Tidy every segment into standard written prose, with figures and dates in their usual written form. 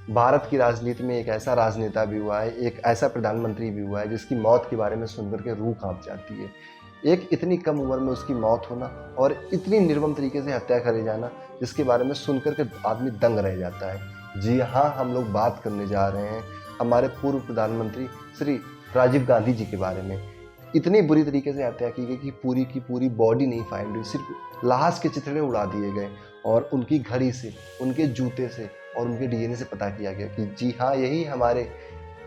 भारत की राजनीति में एक ऐसा राजनेता भी हुआ है, एक ऐसा प्रधानमंत्री भी हुआ है जिसकी मौत के बारे में सुनकर के रूह कांप जाती है। एक इतनी कम उम्र में उसकी मौत होना और इतनी निर्मम तरीके से हत्या करे जाना, जिसके बारे में सुनकर के आदमी दंग रह जाता है। जी हाँ, हम लोग बात करने जा रहे हैं हमारे पूर्व प्रधानमंत्री श्री राजीव गांधी जी के बारे में। इतनी बुरी तरीके से हत्या की गई कि पूरी की पूरी बॉडी नहीं फाइंड हुई, सिर्फ लाश के चिथड़े उड़ा दिए गए और उनकी घड़ी से, उनके जूते से और उनके डीएनए से पता किया गया कि जी हाँ, यही हमारे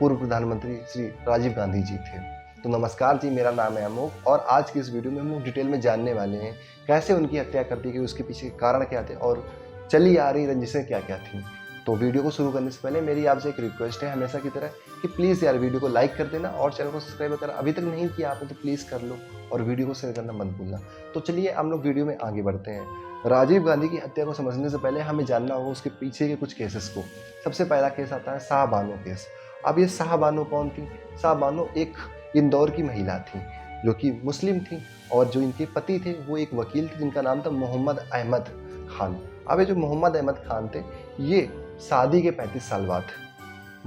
पूर्व प्रधानमंत्री श्री राजीव गांधी जी थे। तो नमस्कार जी, मेरा नाम है अमोक और आज की इस वीडियो में हम लोग डिटेल में जानने वाले हैं कैसे उनकी हत्या कर दी गई, उसके पीछे के कारण क्या थे और चली आ रही रंजिशें क्या क्या थी। तो वीडियो को शुरू करने से पहले मेरी आपसे एक रिक्वेस्ट है हमेशा की तरह कि प्लीज़ यार वीडियो को लाइक कर देना और चैनल को सब्सक्राइब अगर अभी तक नहीं किया आपने तो प्लीज़ कर लो और वीडियो को शेयर करना मत भूलना। तो चलिए हम लोग वीडियो में आगे बढ़ते हैं। राजीव गांधी की हत्या को समझने से पहले हमें जानना होगा उसके पीछे के कुछ केसेस को। सबसे पहला केस आता है शाहबानो केस। अब ये शाहबानो कौन थी? शाहबानो एक इंदौर की महिला थी जो कि मुस्लिम थी और जो इनके पति थे वो एक वकील थे जिनका नाम था मोहम्मद अहमद खान। अब ये जो मोहम्मद अहमद खान थे ये शादी के 35 साल बाद,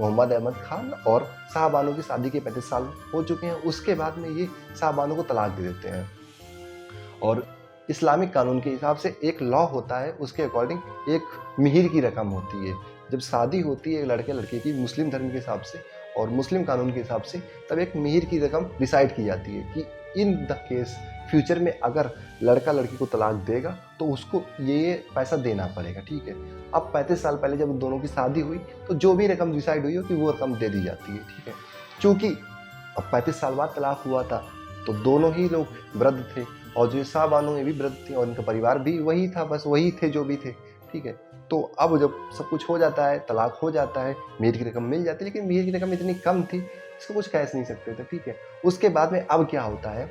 मोहम्मद अहमद खान और शाहबानो की शादी के 35 साल हो चुके हैं, उसके बाद में ये शाहबानो को तलाक दे देते हैं। और इस्लामिक कानून के हिसाब से एक लॉ होता है, उसके अकॉर्डिंग एक मिहिर की रकम होती है। जब शादी होती है एक लड़के लड़के की मुस्लिम धर्म के हिसाब से और मुस्लिम कानून के हिसाब से, तब एक मिहिर की रकम डिसाइड की जाती है कि इन द केस फ्यूचर में अगर लड़का लड़की को तलाक देगा तो उसको ये पैसा देना पड़ेगा। ठीक है, अब 35 साल पहले जब दोनों की शादी हुई तो जो भी रकम डिसाइड हुई हो कि वो रकम दे दी जाती है। ठीक है, चूँकि अब 35 साल बाद तलाक हुआ था तो दोनों ही लोग वृद्ध थे और जो शाहबानो ये भी वृद्ध थे और इनका परिवार भी वही था, बस वही थे जो भी थे। ठीक है, तो अब जब सब कुछ हो जाता है, तलाक हो जाता है, मिहिर की रकम मिल जाती है, लेकिन मिहिर की रकम इतनी कम थी इसको कुछ कह नहीं सकते थे। ठीक है, उसके बाद में अब क्या होता है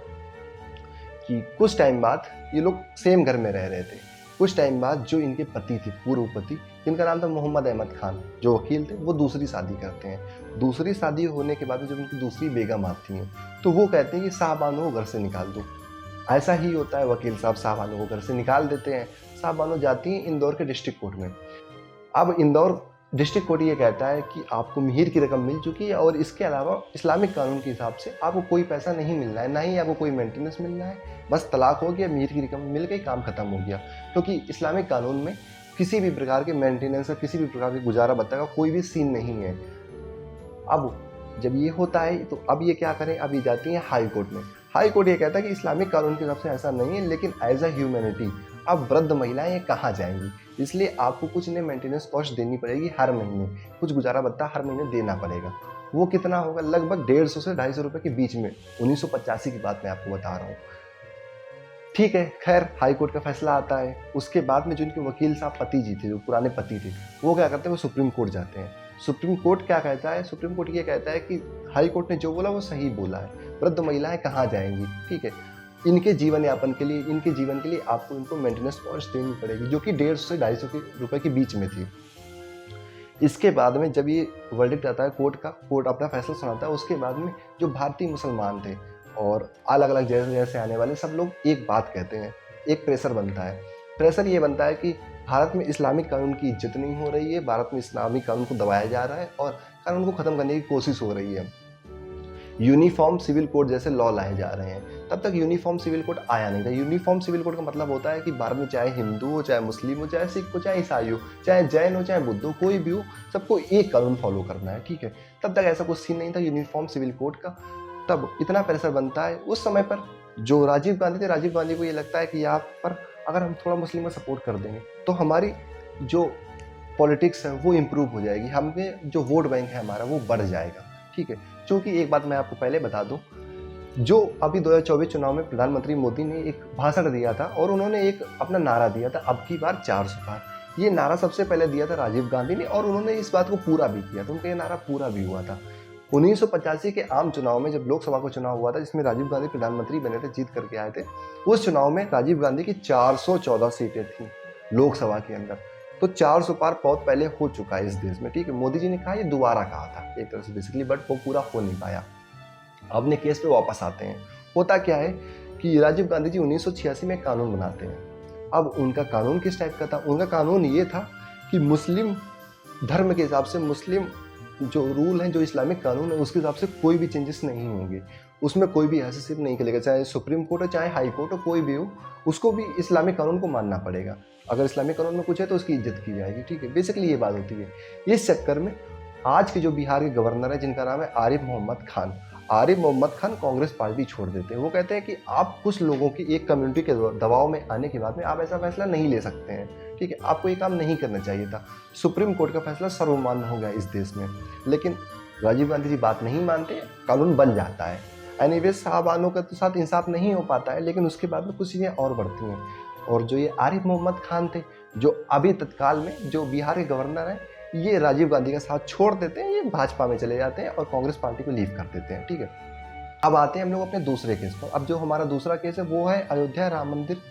कि कुछ टाइम बाद ये लोग सेम घर में रह रहे थे। कुछ टाइम बाद जो इनके पति थे, पूर्व पति, जिनका नाम था मोहम्मद अहमद खान, जो वकील थे, वो दूसरी शादी करते हैं। दूसरी शादी होने के बाद जब उनकी दूसरी बेगम आती हैं तो वो कहते हैं कि शाहबानो को घर से निकाल दो। ऐसा ही होता है, वकील साहब शाहबानो को घर से निकाल देते हैं। शाहबानो जाती हैं इंदौर के डिस्ट्रिक्ट कोर्ट में। अब इंदौर डिस्ट्रिक्ट कोर्ट ये कहता है कि आपको मिहिर की रकम मिल चुकी है और इसके अलावा इस्लामिक कानून के हिसाब से आपको कोई पैसा नहीं मिलना है, ना ही आपको कोई मेंटेनेंस मिलना है, बस तलाक हो गया, मिहिर की रकम मिल गई, काम खत्म हो गया। क्योंकि इस्लामिक कानून में किसी भी प्रकार के मेंटेनेंस या किसी भी प्रकार के गुजारा भत्ता का कोई भी सीन नहीं है। अब जब ये होता है तो अब ये क्या करें, अब ये जाती हैं हाई कोर्ट में। हाई कोर्ट ये कहता है कि इस्लामिक कानून के हिसाब से ऐसा नहीं है, लेकिन एज अ ह्यूमैनिटी अब वृद्ध महिलाएं ये कहाँ जाएंगी, इसलिए आपको कुछ इन्हें मेंटेनेंस कॉस्ट देनी पड़ेगी हर महीने, कुछ गुजारा भत्ता हर महीने देना पड़ेगा। वो कितना होगा? लगभग 150 से 250 रुपये के बीच में। 1985 की बात मैं आपको बता रहा हूँ। ठीक है, खैर हाई कोर्ट का फैसला आता है। उसके बाद में जो इनके वकील साहब पति जी थे, जो पुराने पति थे, वो क्या करते हैं, वो सुप्रीम कोर्ट जाते हैं। सुप्रीम कोर्ट क्या कहता है? सुप्रीम कोर्ट ये कहता है कि हाई कोर्ट ने जो बोला वो सही बोला है, वृद्ध महिलाएं कहाँ जाएंगी। ठीक है, इनके जीवन यापन के लिए, इनके जीवन के लिए आपको इनको मेंटेनेंस कॉस्ट देनी पड़ेगी, जो कि 150 से 250 रुपये के बीच में थी। इसके बाद में जब ये वर्डिक्ट आता है कोर्ट का, कोर्ट अपना फैसला सुनाता है, उसके बाद में जो भारतीय मुसलमान थे और अलग अलग जगह जगह से आने वाले सब लोग एक बात कहते हैं, एक प्रेशर बनता है। प्रेशर ये बनता है कि भारत में इस्लामिक कानून की इज्जत नहीं हो रही है, भारत में इस्लामिक कानून को दबाया जा रहा है और कानून को ख़त्म करने की कोशिश हो रही है। यूनिफॉर्म सिविल कोड जैसे लॉ लाए जा रहे हैं। तब तक यूनिफॉर्म सिविल कोड आया नहीं था। यूनिफॉर्म सिविल कोड का मतलब होता है कि भारत में चाहे हिंदू हो, चाहे मुस्लिम हो, चाहे सिख हो, चाहे ईसाई हो, चाहे जैन हो, चाहे बुद्ध हो, कोई भी हो, सबको एक कानून फॉलो करना है। ठीक है, तब तक ऐसा कुछ सीन नहीं था यूनिफॉर्म सिविल कोड का। तब इतना प्रेशर बनता है उस समय पर, जो राजीव गांधी थे, राजीव गांधी को ये लगता है कि यहाँ पर अगर हम थोड़ा मुस्लिम को सपोर्ट कर देंगे तो हमारी जो पॉलिटिक्स है वो इम्प्रूव हो जाएगी, हमें जो वोट बैंक है हमारा वो बढ़ जाएगा। ठीक है, क्योंकि एक बात मैं आपको पहले बता दूं, जो अभी 2024 चुनाव में प्रधानमंत्री मोदी ने एक भाषण दिया था और उन्होंने एक अपना नारा दिया था, अब की बार 400 पार। ये नारा सबसे पहले दिया था राजीव गांधी ने और उन्होंने इस बात को पूरा भी किया था, उनका ये नारा पूरा भी हुआ था। 1985 के आम चुनाव में जब लोकसभा का चुनाव हुआ था, जिसमें राजीव गांधी प्रधानमंत्री बने थे, जीत करके आए थे, उस चुनाव में राजीव गांधी की 414 सीटें थी लोकसभा के अंदर। तो 400 पार बहुत पहले हो चुका है इस देश में। ठीक है, मोदी जी ने कहा, ये दोबारा कहा था एक तरह से बेसिकली, बट वो पूरा हो नहीं पाया। अब अपने केस पे वापस आते हैं। होता क्या है कि राजीव गांधी जी 1986 में कानून बनाते हैं। अब उनका कानून किस टाइप का था? उनका कानून ये था कि मुस्लिम धर्म के हिसाब से मुस्लिम जो रूल हैं, जो इस्लामिक कानून है, उसके हिसाब से कोई भी चेंजेस नहीं होंगे। उसमें कोई भी हस्तक्षेप नहीं करेगा, चाहे सुप्रीम कोर्ट हो, चाहे हाई कोर्ट हो, कोई भी हो, उसको भी इस्लामिक कानून को मानना पड़ेगा। अगर इस्लामिक कानून में कुछ है तो उसकी इज्जत की जाएगी, ठीक है। बेसिकली ये बात होती है। इस चक्कर में आज के जो बिहार के गवर्नर है, जिनका नाम है आरिफ मोहम्मद खान, आरिफ मोहम्मद खान कांग्रेस पार्टी छोड़ देते हैं। वो कहते हैं कि आप कुछ लोगों की एक कम्युनिटी के दबाव में आने के बाद में आप ऐसा फैसला नहीं ले सकते हैं, ठीक है। आपको ये काम नहीं करना चाहिए था। सुप्रीम कोर्ट का फैसला सर्वमान्य हो गया इस देश में, लेकिन राजीव गांधी जी बात नहीं मानते, कानून बन जाता है। एनीवेज साहबानों के तो साथ इंसाफ नहीं हो पाता है, लेकिन उसके बाद में कुछ चीज़ें और बढ़ती हैं। और जो ये आरिफ मोहम्मद खान थे, जो अभी तत्काल में जो बिहार के गवर्नर हैं, ये राजीव गांधी का साथ छोड़ देते हैं, ये भाजपा में चले जाते हैं और कांग्रेस पार्टी को लीव कर देते हैं, ठीक है। अब आते हैं हम लोग अपने दूसरे केस पर। अब जो हमारा दूसरा केस है वो है अयोध्या राम मंदिर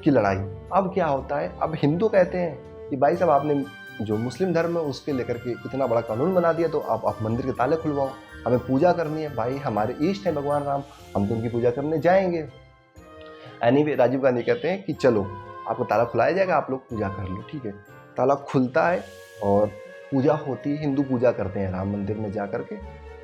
की लड़ाई। अब क्या होता है, अब हिंदू कहते हैं कि भाई साहब आपने जो मुस्लिम धर्म है उसके लेकर के इतना बड़ा कानून बना दिया, तो आप मंदिर के ताले खुलवाओ, हमें पूजा करनी है। भाई हमारे ईष्ट हैं भगवान राम, हम तो उनकी पूजा करने जाएंगे। एनीवे राजीव गांधी कहते हैं कि चलो आपको ताला खुलाया जाएगा, आप लोग पूजा कर लो, ठीक है। ताला खुलता है और पूजा होती है, हिंदू पूजा करते हैं राम मंदिर में जा करके।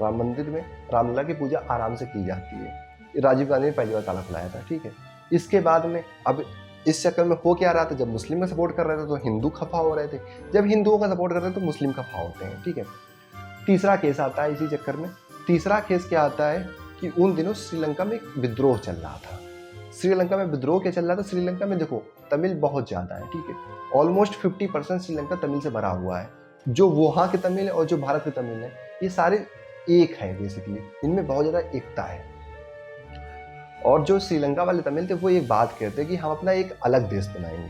राम मंदिर में रामलला की पूजा आराम से की जाती है। राजीव गांधी ने पहली बार ताला खुलाया था, ठीक है। इसके बाद में अब इस चक्कर में हो क्या रहा था, जब मुस्लिम का सपोर्ट कर रहे थे तो हिंदू खफा हो रहे थे, जब हिंदुओं का सपोर्ट कर रहे थे तो मुस्लिम खफा होते हैं, ठीक है। तीसरा केस आता है इसी चक्कर में। तीसरा केस क्या आता है कि उन दिनों श्रीलंका में एक विद्रोह चल रहा था। श्रीलंका में विद्रोह क्या चल रहा था, श्रीलंका में देखो तमिल बहुत ज़्यादा है, ठीक है। ऑलमोस्ट 50% श्रीलंका तमिल से भरा हुआ है। जो वहाँ के तमिल है और जो भारत के तमिल है, ये सारे एक है बेसिकली, इनमें बहुत ज़्यादा एकता है। और जो श्रीलंका वाले तमिल थे वो एक बात कहते हैं कि हम अपना एक अलग देश बनाएंगे,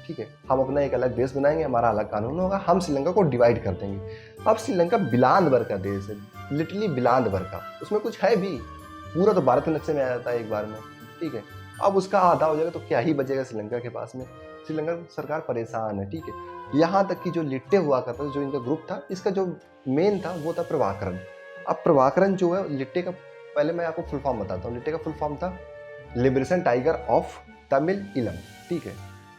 ठीक है। हम अपना एक अलग देश बनाएंगे, हमारा अलग कानून होगा, हम श्रीलंका को डिवाइड कर देंगे। अब श्रीलंका बिलांद भर का देश है, लिटरली बिलांद भर का, उसमें कुछ है भी, पूरा तो भारत के नक्शे में आ जाता है एक बार में, ठीक है। अब उसका आधा हो जाएगा तो क्या ही बचेगा श्रीलंका के पास में। श्रीलंका सरकार परेशान है, ठीक है। यहाँ तक कि जो लिट्टे हुआ करता था, जो इनका ग्रुप था, इसका जो मेन था वो था प्रभाकरण। अब प्रभाकरण जो है लिट्टे का, पहले मैं आपको फुल फॉर्म बताता हूँ। लिट्टे का फुल फॉर्म था लिबरेशन टाइगर ऑफ तमिल इलम, ठीक है।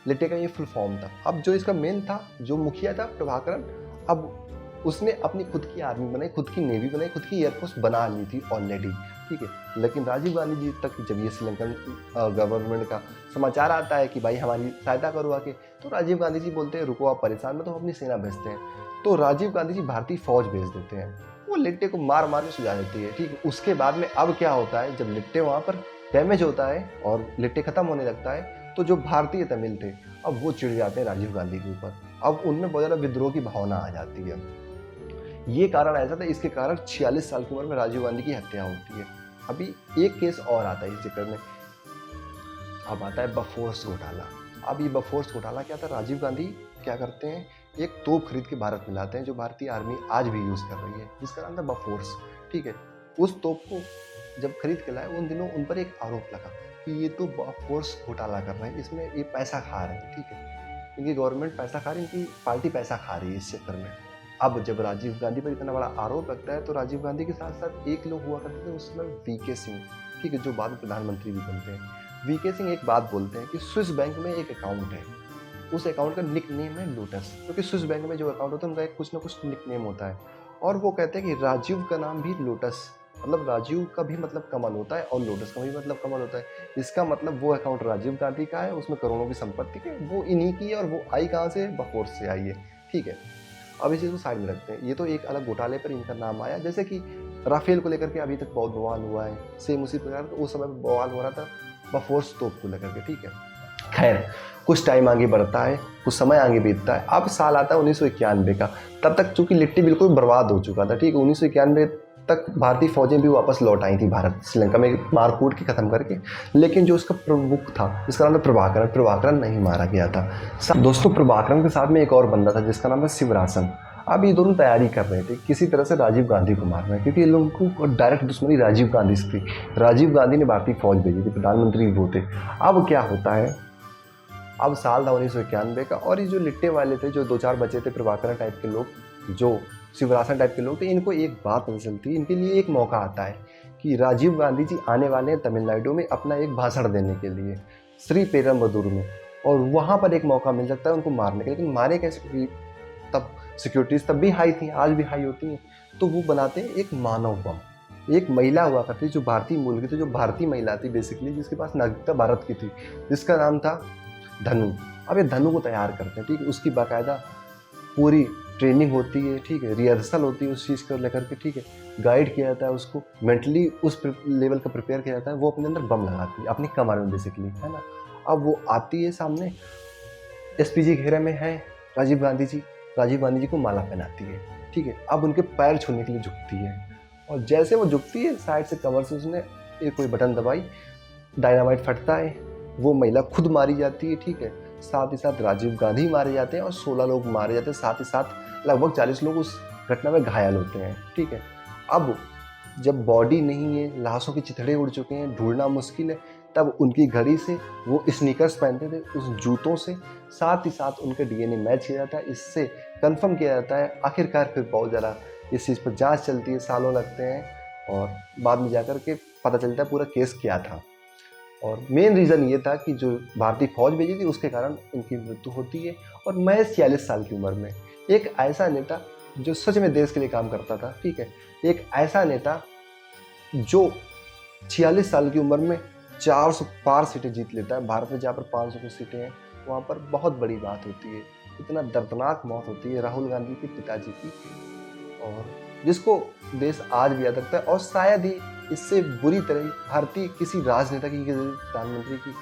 लिट्टे का ये फुल फॉर्म था। अब जो इसका मेन था, जो मुखिया था प्रभाकरण, अब उसने अपनी खुद की आर्मी बनाई, खुद की नेवी बनाई, खुद की एयरफोर्स बना ली थी ऑलरेडी, ठीक है। लेकिन राजीव गांधी जी तक जब ये श्रीलंकन गवर्नमेंट का समाचार आता है कि भाई हमारी सहायता करो आके, तो राजीव गांधी जी बोलते हैं रुको आप परेशान में, तो हम अपनी सेना भेजते हैं। तो राजीव गांधी जी भारतीय फौज भेज देते हैं, वो लिट्टे को मार मार के सुझा देती है, ठीक है। उसके बाद में अब क्या होता है, जब लिट्टे वहाँ पर डैमेज होता है और लिट्टे खत्म होने लगता है, तो जो भारतीय तमिल थे अब वो चिढ़ जाते हैं राजीव गांधी के ऊपर। अब उनमें बहुत ज़्यादा विद्रोह की भावना आ जाती है। ये कारण ऐसा था, इसके कारण 46 साल की उम्र में राजीव गांधी की हत्या होती है। अभी एक केस और आता है इस चक्कर में, अब आता है बफोर्स घोटाला। अब ये बफोर्स घोटाला क्या था, राजीव गांधी क्या करते हैं, एक तोप खरीद के भारत में लाते हैं, जो भारतीय आर्मी आज भी यूज़ कर रही है, जिसका नाम था बफोर्स, ठीक है। उस तोप को जब खरीद के लाए, उन दिनों उन पर एक आरोप लगा कि ये तो बफोर्स घोटाला कर रहे हैं, इसमें ये पैसा खा रहे हैं, ठीक है। इनकी गवर्नमेंट पैसा खा रही है, इनकी पार्टी पैसा खा रही है इस चक्कर में। अब जब राजीव गांधी पर इतना बड़ा आरोप लगता है, तो राजीव गांधी के साथ साथ एक लोग हुआ करते थे उस समय, वीके सिंह, ठीक है, जो बाद में प्रधानमंत्री भी बनते हैं। वीके सिंह एक बात बोलते हैं कि स्विस बैंक में एक अकाउंट है, उस अकाउंट का निक नेम है लोटस, क्योंकि स्विस बैंक में जो अकाउंट होता है उनका कुछ ना कुछ निक नेम होता है। और वो कहते हैं कि राजीव का नाम भी लोटस, मतलब राजीव का भी मतलब कमल होता है और लोटस का भी मतलब कमल होता है। इसका मतलब वो अकाउंट राजीव गांधी का है, उसमें करोड़ों की संपत्ति है, वो इन्हीं की है, और वो आई कहाँ से, बफोर्स से आई है, ठीक है। अब इस चीज़ को साइड में रखते हैं, ये तो एक अलग घोटाले पर इनका नाम आया। जैसे कि राफेल को लेकर के अभी तक बहुत बवाल हुआ है, सेम उसी प्रकार उस समय बवाल हो रहा था बफोर्स तोप को लेकर के, ठीक है। खैर कुछ टाइम आगे बढ़ता है, कुछ समय आगे बीतता है। अब साल आता है 1991 का, तब तक चूंकि लिट्टी बिल्कुल बर्बाद हो चुका था, ठीक है। 1991 तक भारतीय फौजें भी वापस लौट आई थी भारत, श्रीलंका में मारकूट की खत्म करके। लेकिन जो उसका प्रमुख था, जिसका नाम था प्रभाकरण नहीं मारा गया था। दोस्तों प्रभाकरण के साथ में एक और बंदा था जिसका नाम था शिवरासन। अब ये दोनों तैयारी कर रहे थे किसी तरह से राजीव गांधी को मारना है, क्योंकि ये लोगों को डायरेक्ट दुश्मनी राजीव गांधी से थी। राजीव गांधी ने भारतीय फौज भेजी थी, प्रधानमंत्री वो थे। अब क्या होता है, अब साल था 1991 का, और ये जो लिट्टे वाले थे, जो 2-4 बचे थे प्रभाकरण टाइप के लोग, जो शिवरासन टाइप के लोग थे, इनको एक बात पता चलती है, इनके लिए एक मौका आता है कि राजीव गांधी जी आने वाले हैं तमिलनाडु में अपना एक भाषण देने के लिए, श्री पेरम्बदूर में, और वहाँ पर एक मौका मिल सकता है उनको मारने का। लेकिन मारे कैसे, तब सिक्योरिटीज़ तब भी हाई थी, आज भी हाई होती हैं। तो वो बनाते हैं एक मानव बम। एक महिला हुआ करती जो भारतीय मूल की थी, जो भारतीय महिला थी बेसिकली, जिसके पास नागरिकता भारत की थी, जिसका नाम था धनु। अब ये धनु को तैयार करते हैं, ठीक है, उसकी बाकायदा पूरी ट्रेनिंग होती है, ठीक है, रिहर्सल होती है उस चीज़ को लेकर के, ठीक है, गाइड किया जाता है उसको, मेंटली उस लेवल का प्रिपेयर किया जाता है। वो अपने अंदर बम लगाती है अपनी कमर में बेसिकली, है ना। अब वो आती है सामने, एसपीजी घेरे में है राजीव गांधी जी, राजीव गांधी जी को माला पहनाती है, ठीक है। अब उनके पैर छूने के लिए झुकती है, और जैसे वो झुकती है साइड से कमर से उसने एक कोई बटन दबाई, डायनामाइट फटता है, वो महिला खुद मारी जाती है, ठीक है। साथ ही साथ राजीव गांधी मारे जाते हैं और 16 लोग मारे जाते हैं, साथ ही साथ लगभग 40 लोग उस घटना में घायल होते हैं, ठीक है। अब जब बॉडी नहीं है, लाशों के चिथड़े उड़ चुके हैं, ढूंढना मुश्किल है, तब उनकी घड़ी से वो स्नीकर्स पहनते थे, उस जूतों से साथ ही साथ उनका डीएनए मैच किया जाता है। इससे कंफर्म किया जाता है। आखिरकार फिर बहुत ज़्यादा इस चीज़ पर जांच चलती है, सालों लगते हैं, और बाद में जाकर के पता चलता है पूरा केस क्या था। और मेन रीज़न ये था कि जो भारतीय फौज भेजी थी उसके कारण उनकी मृत्यु होती है, और महज 46 साल की उम्र में। एक ऐसा नेता जो सच में देश के लिए काम करता था, ठीक है, एक ऐसा नेता जो 46 साल की उम्र में 400 पार सीटें जीत लेता है। भारत में जहाँ पर 500 की सीटें हैं वहाँ पर बहुत बड़ी बात होती है। इतना दर्दनाक मौत होती है राहुल गांधी के पिताजी की, और जिसको देश आज भी याद रखता है। और शायद ही इससे बुरी तरह भारतीय किसी राजनेता की, प्रधानमंत्री की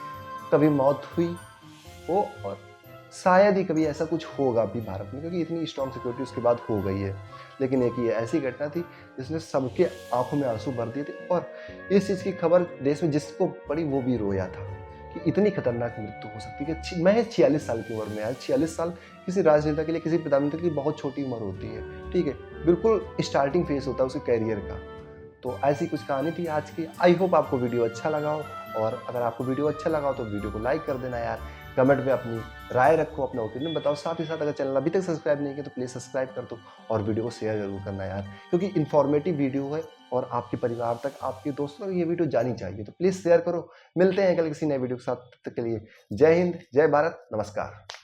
कभी मौत हुई हो, और शायद ही कभी ऐसा कुछ होगा भी भारत में, क्योंकि इतनी स्ट्रॉन्ग सिक्योरिटी उसके बाद हो गई है। लेकिन एक ये ऐसी घटना थी जिसने सबके आंखों में आंसू भर दिए थे, और इस चीज़ की खबर देश में जिसको पड़ी वो भी रोया था कि इतनी खतरनाक मृत्यु हो सकती है। महज 46 साल की उम्र में, आज 46 साल किसी राजनेता के लिए, किसी प्रधानमंत्री की बहुत छोटी उम्र होती है, ठीक है, बिल्कुल स्टार्टिंग फेज होता है उसके कैरियर का। तो ऐसी कुछ कहानी थी आज की। आई होप आपको वीडियो अच्छा लगा हो, और अगर आपको वीडियो अच्छा लगा हो तो वीडियो को लाइक कर देना यार, कमेंट में अपनी राय रखो, अपना ओपिनियन बताओ। साथ ही साथ अगर चैनल अभी तक सब्सक्राइब नहीं किया तो प्लीज़ सब्सक्राइब कर दो, और वीडियो को शेयर जरूर करना यार, क्योंकि इन्फॉर्मेटिव वीडियो है और आपके परिवार तक, आपके दोस्तों तक ये वीडियो जानी चाहिए। तो प्लीज़ शेयर करो। मिलते हैं कल किसी नए वीडियो के साथ, तब तक के लिए जय हिंद, जय भारत, नमस्कार।